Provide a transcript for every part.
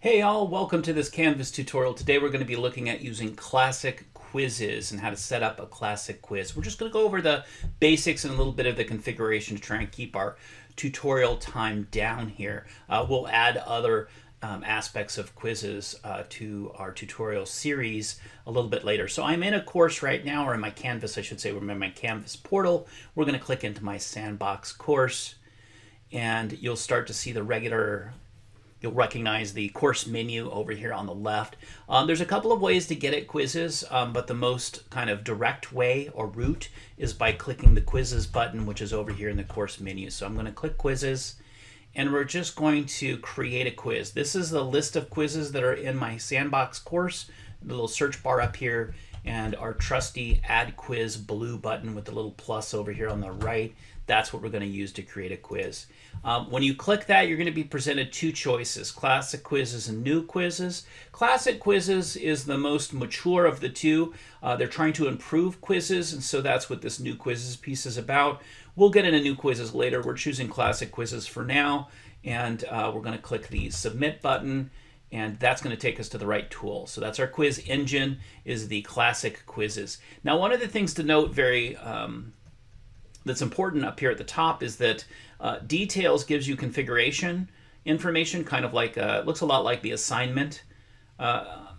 Hey all, welcome to this Canvas tutorial. Today we're going to be looking at using classic quizzes and how to set up a classic quiz. We're just going to go over the basics and a little bit of the configuration to try and keep our tutorial time down here. We'll add other aspects of quizzes to our tutorial series a little bit later. So I'm in a course right now, or in my Canvas, I should say. We're in my Canvas portal. We're going to click into my Sandbox course, and you'll start to see the regular. You'll recognize the course menu over here on the left. There's a couple of ways to get at quizzes, but the most kind of direct way or route is by clicking the quizzes button, which is over here in the course menu. So I'm going to click quizzes, and we're just going to create a quiz. This is the list of quizzes that are in my Sandbox course, the little search bar up here, and our trusty add quiz blue button with the little plus over here on the right. That's what we're going to use to create a quiz. When you click that, you're going to be presented two choices: classic quizzes and new quizzes. Classic quizzes is the most mature of the two. They're trying to improve quizzes, and so that's what this new quizzes piece is about. We'll get into new quizzes later. We're choosing classic quizzes for now, and we're going to click the submit button, and that's going to take us to the right tool. So that's our quiz engine, is the classic quizzes. Now, one of the things to note that's important up here at the top is that details gives you configuration information, kind of like looks a lot like the assignment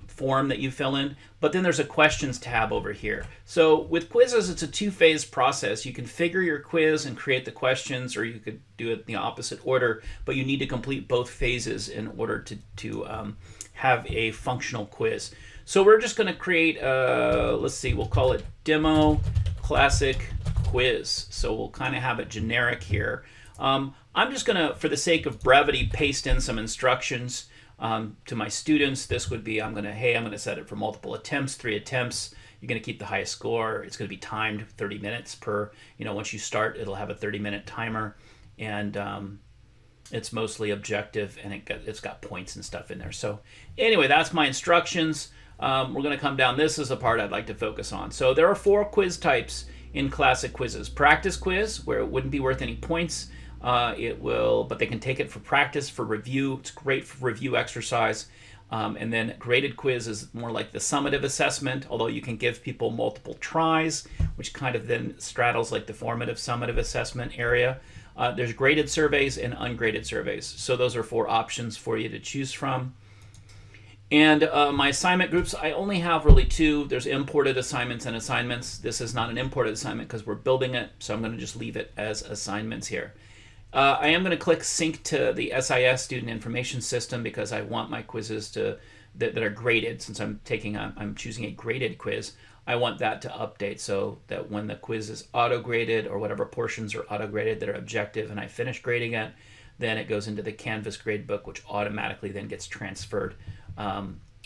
form that you fill in, but then there's a questions tab over here. So with quizzes, it's a two-phase process. You configure your quiz and create the questions, or you could do it in the opposite order, but you need to complete both phases in order to have a functional quiz. So we're just going to create, let's see, we'll call it demo classic quiz. So we'll kind of have it generic here. I'm just going to, for the sake of brevity, paste in some instructions to my students. This would be, I'm going to set it for multiple attempts, 3 attempts. You're going to keep the highest score. It's going to be timed 30 minutes per, once you start, it'll have a 30-minute timer, and it's mostly objective, and it's got points and stuff in there. So anyway, that's my instructions. We're going to come down. This is the part I'd like to focus on. So there are 4 quiz types in classic quizzes. Practice quiz, where it wouldn't be worth any points. But they can take it for practice, for review. It's great for review exercise. And then graded quiz is more like the summative assessment, although you can give people multiple tries, which kind of then straddles like the formative summative assessment area. There's graded surveys and ungraded surveys. So those are 4 options for you to choose from. And my assignment groups, I only have really 2. There's imported assignments and assignments. This is not an imported assignment because we're building it, so I'm going to just leave it as assignments here. I am going to click sync to the SIS Student Information System because I want my quizzes that are graded. Since I'm choosing a graded quiz, I want that to update so that when the quiz is auto-graded, or whatever portions are auto-graded that are objective, and I finish grading it, then it goes into the Canvas gradebook, which automatically then gets transferred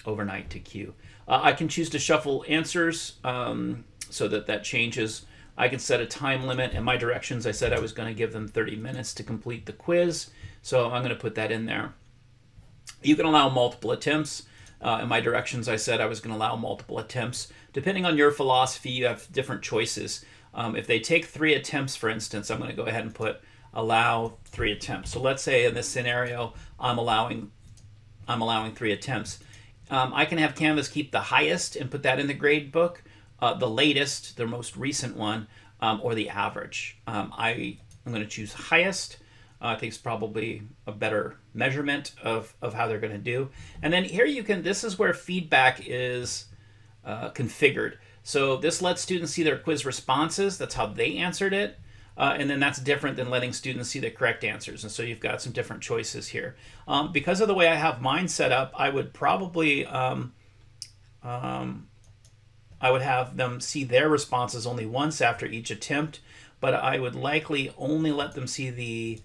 overnight to Q. I can choose to shuffle answers so that changes. I can set a time limit. In my directions, I said I was going to give them 30 minutes to complete the quiz, so I'm going to put that in there. You can allow multiple attempts. In my directions, I said I was going to allow multiple attempts. Depending on your philosophy, you have different choices. If they take 3 attempts, for instance, I'm going to go ahead and put allow 3 attempts. So let's say in this scenario, I'm allowing 3 attempts. I can have Canvas keep the highest and put that in the grade book, the latest, the most recent one, or the average. I'm going to choose highest. I think it's probably a better measurement of how they're going to do. And then here this is where feedback is configured. So this lets students see their quiz responses. That's how they answered it. And then that's different than letting students see the correct answers. And so you've got some different choices here. Because of the way I have mine set up, I would probably I would have them see their responses only once after each attempt, but I would likely only let them see the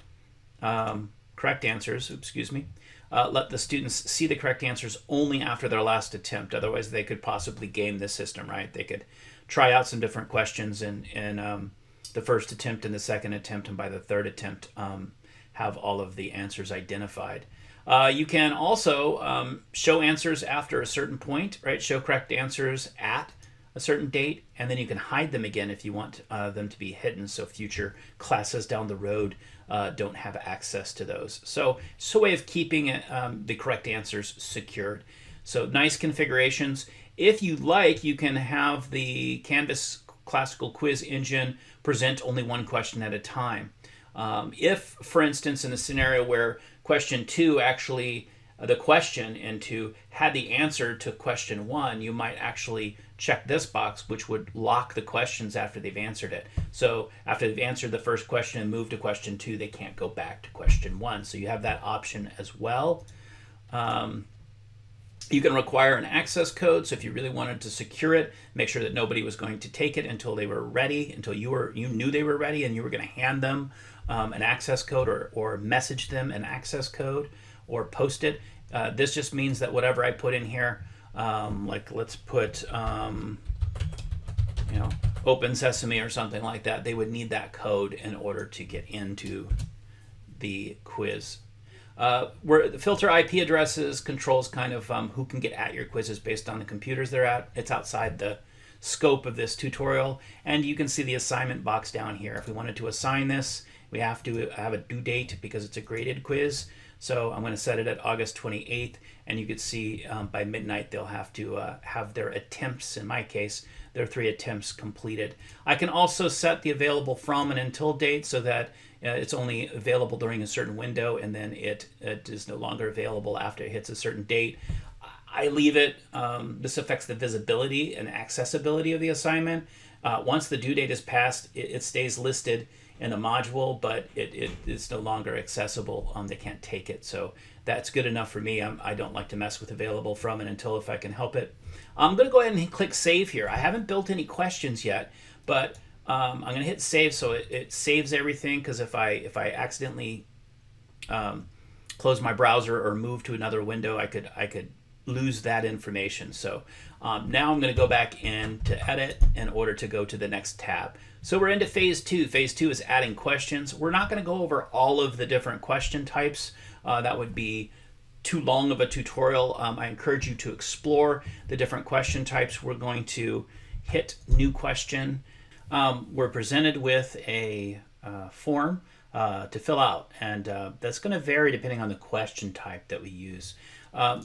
correct answers. Let the students see the correct answers only after their last attempt. Otherwise, they could possibly game the system, right? They could try out some different questions in the first attempt and the second attempt, and by the third attempt have all of the answers identified. You can also show answers after a certain point, right? Show correct answers at a certain date, and then you can hide them again if you want them to be hidden, so future classes down the road don't have access to those. So it's a way of keeping the correct answers secured. So nice configurations. If you like, you can have the Canvas classical quiz engine present only one question at a time. If, for instance, in a scenario where question 2 actually, the question in 2 had the answer to question 1, you might actually check this box, which would lock the questions after they've answered it. So after they've answered the first question and moved to question 2, they can't go back to question 1. So you have that option as well. You can require an access code, so if you really wanted to secure it, make sure that nobody was going to take it until they were ready, until you knew they were ready, and you were going to hand them an access code or message them an access code or post it. This just means that whatever I put in here, like let's put Open Sesame or something like that, they would need that code in order to get into the quiz. Where the filter IP addresses controls kind of who can get at your quizzes based on the computers they're at. It's outside the scope of this tutorial, and you can see the assignment box down here. If we wanted to assign this, we have to have a due date because it's a graded quiz. So I'm going to set it at August 28th, and you can see by midnight they'll have to have their attempts, in my case, their 3 attempts completed. I can also set the available from and until date so that it's only available during a certain window, and then it is no longer available after it hits a certain date. I leave it. This affects the visibility and accessibility of the assignment. Once the due date is passed, it stays listed in a module, but it is no longer accessible. They can't take it. So that's good enough for me. I don't like to mess with available from and until if I can help it. I'm going to go ahead and click save here. I haven't built any questions yet, but I'm going to hit save so it saves everything, because if I accidentally close my browser or move to another window, I could lose that information. So now I'm going to go back in to edit in order to go to the next tab. So we're into phase 2. Phase 2 is adding questions. We're not going to go over all of the different question types. That would be too long of a tutorial. I encourage you to explore the different question types. We're going to hit new question. We're presented with a form to fill out, and that's going to vary depending on the question type that we use.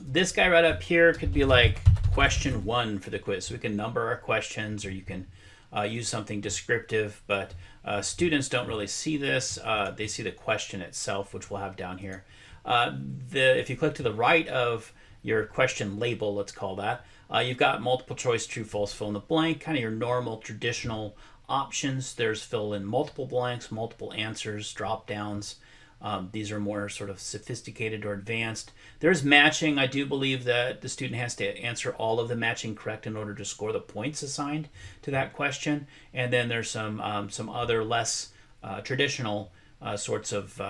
This guy right up here could be like question 1 for the quiz. So we can number our questions, or you can use something descriptive, but students don't really see this. They see the question itself, which we'll have down here. If you click to the right of your question label, let's call that, you've got multiple choice, true, false, fill in the blank, kind of your normal traditional options. There's fill in multiple blanks, multiple answers, drop downs. These are more sort of sophisticated or advanced. There's matching. I do believe that the student has to answer all of the matching correct in order to score the points assigned to that question. And then there's some other less traditional sorts of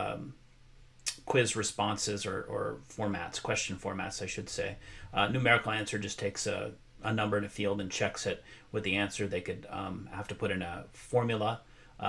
quiz responses or formats, question formats, I should say. Numerical answer just takes a number in a field and checks it with the answer. They could have to put in a formula,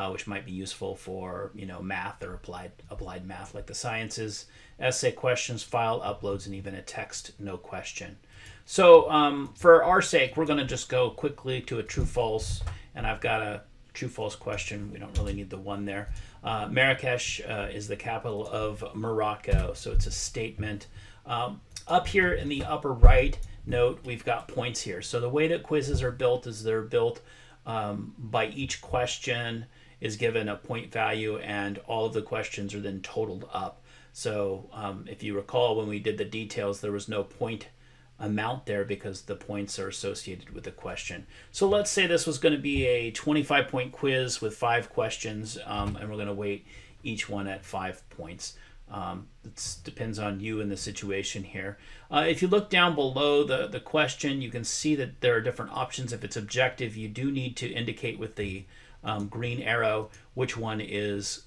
which might be useful for math or applied math like the sciences. Essay questions, file uploads, and even a text no question. So for our sake, we're going to just go quickly to a true false, and I've got a true false question. We don't really need the one there. Marrakesh is the capital of Morocco, so it's a statement. Up here in the upper right, note we've got points here. So the way that quizzes are built is they're built by each question is given a point value, and all of the questions are then totaled up. So if you recall, when we did the details, there was no point amount there because the points are associated with the question. So let's say this was going to be a 25-point quiz with 5 questions, and we're going to weight each one at 5 points. It depends on you and the situation here. If you look down below the question, you can see that there are different options. If it's objective, you do need to indicate with the green arrow which one is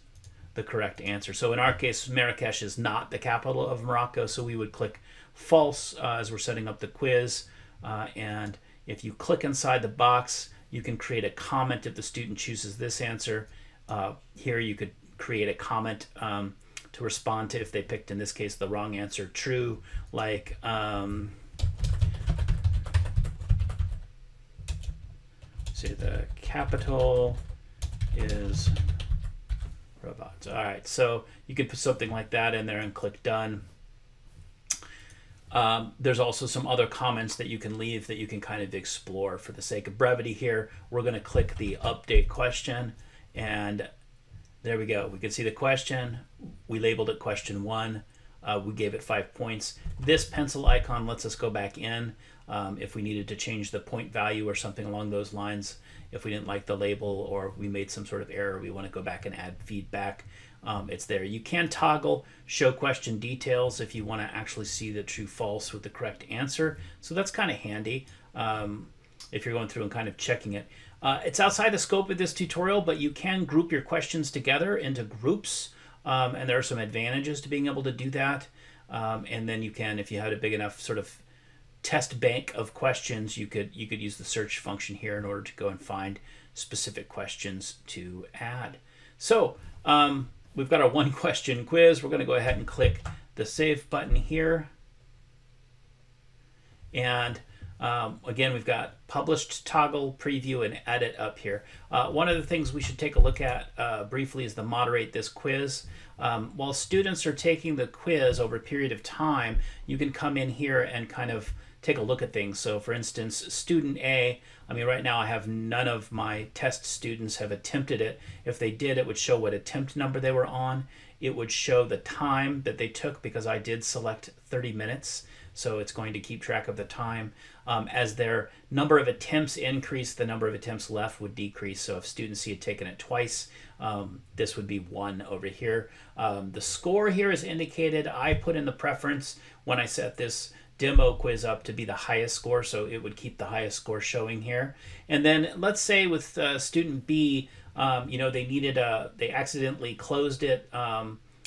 the correct answer. So in our case, Marrakesh is not the capital of Morocco, so we would click false as we're setting up the quiz. And if you click inside the box, you can create a comment if the student chooses this answer. Here you could create a comment to respond to if they picked, in this case, the wrong answer, true, like The capital is robots. All right, so you could put something like that in there and click done. There's also some other comments that you can leave that you can kind of explore. For the sake of brevity here, we're going to click the update question, and there we go. We can see the question. We labeled it question 1. We gave it 5 points. This pencil icon lets us go back in if we needed to change the point value or something along those lines. If we didn't like the label or we made some sort of error, we want to go back and add feedback. It's there. You can toggle show question details if you want to actually see the true false with the correct answer. So that's kind of handy if you're going through and kind of checking it. It's outside the scope of this tutorial, but you can group your questions together into groups. And there are some advantages to being able to do that. And then you can, if you had a big enough sort of test bank of questions, you could use the search function here in order to go and find specific questions to add. So we've got our 1 question quiz. We're going to go ahead and click the save button here. And again, we've got published, toggle, preview, and edit up here. One of the things we should take a look at briefly is the moderate this quiz. While students are taking the quiz over a period of time, you can come in here and kind of take a look at things. So for instance, student A, I mean, right now I have none of my test students have attempted it. If they did, it would show what attempt number they were on. It would show the time that they took because I did select 30 minutes. So it's going to keep track of the time. As their number of attempts increase, the number of attempts left would decrease. So if student C had taken it twice, this would be 1 over here. The score here is indicated. I put in the preference when I set this demo quiz up to be the highest score, so it would keep the highest score showing here. And then let's say with student B, you know, they accidentally closed it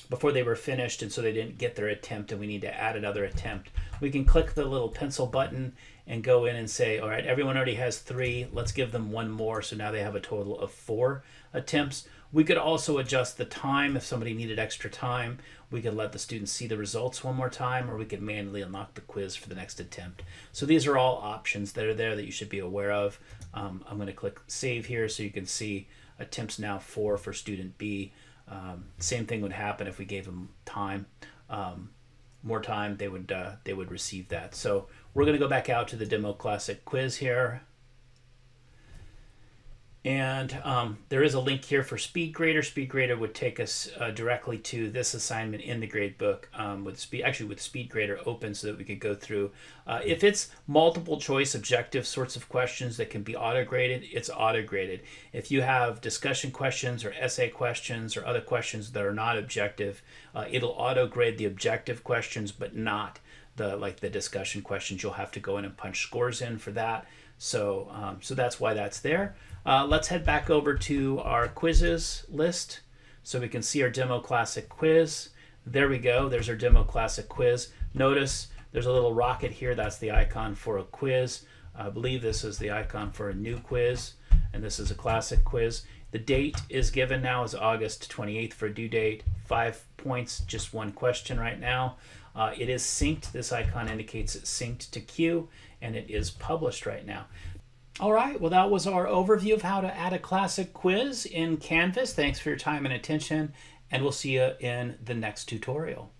before they were finished, and so they didn't get their attempt, and we need to add another attempt. We can click the little pencil button and go in and say, all right, everyone already has 3. Let's give them 1 more, so now they have a total of 4 attempts. We could also adjust the time if somebody needed extra time. We could let the students see the results 1 more time, or we could manually unlock the quiz for the next attempt. So these are all options that are there that you should be aware of. I'm going to click save here so you can see attempts now 4 for student B. Same thing would happen if we gave them time. More time, they would receive that. So we're going to go back out to the Demo Classic quiz here. And there is a link here for SpeedGrader. SpeedGrader would take us directly to this assignment in the gradebook with SpeedGrader open so that we could go through. If it's multiple choice objective sorts of questions that can be auto-graded, it's auto-graded. If you have discussion questions or essay questions or other questions that are not objective, it'll auto-grade the objective questions but not the discussion questions. You'll have to go in and punch scores in for that. So that's why that's there. Let's head back over to our quizzes list so we can see our Demo Classic quiz. There we go. There's our Demo Classic quiz. Notice there's a little rocket here. That's the icon for a quiz. I believe this is the icon for a new quiz, and this is a classic quiz. The date is given now as August 28th for due date. 5 points, just 1 question right now. It is synced. This icon indicates it's synced to Q, and it is published right now. All right, well, that was our overview of how to add a classic quiz in Canvas. Thanks for your time and attention, and we'll see you in the next tutorial.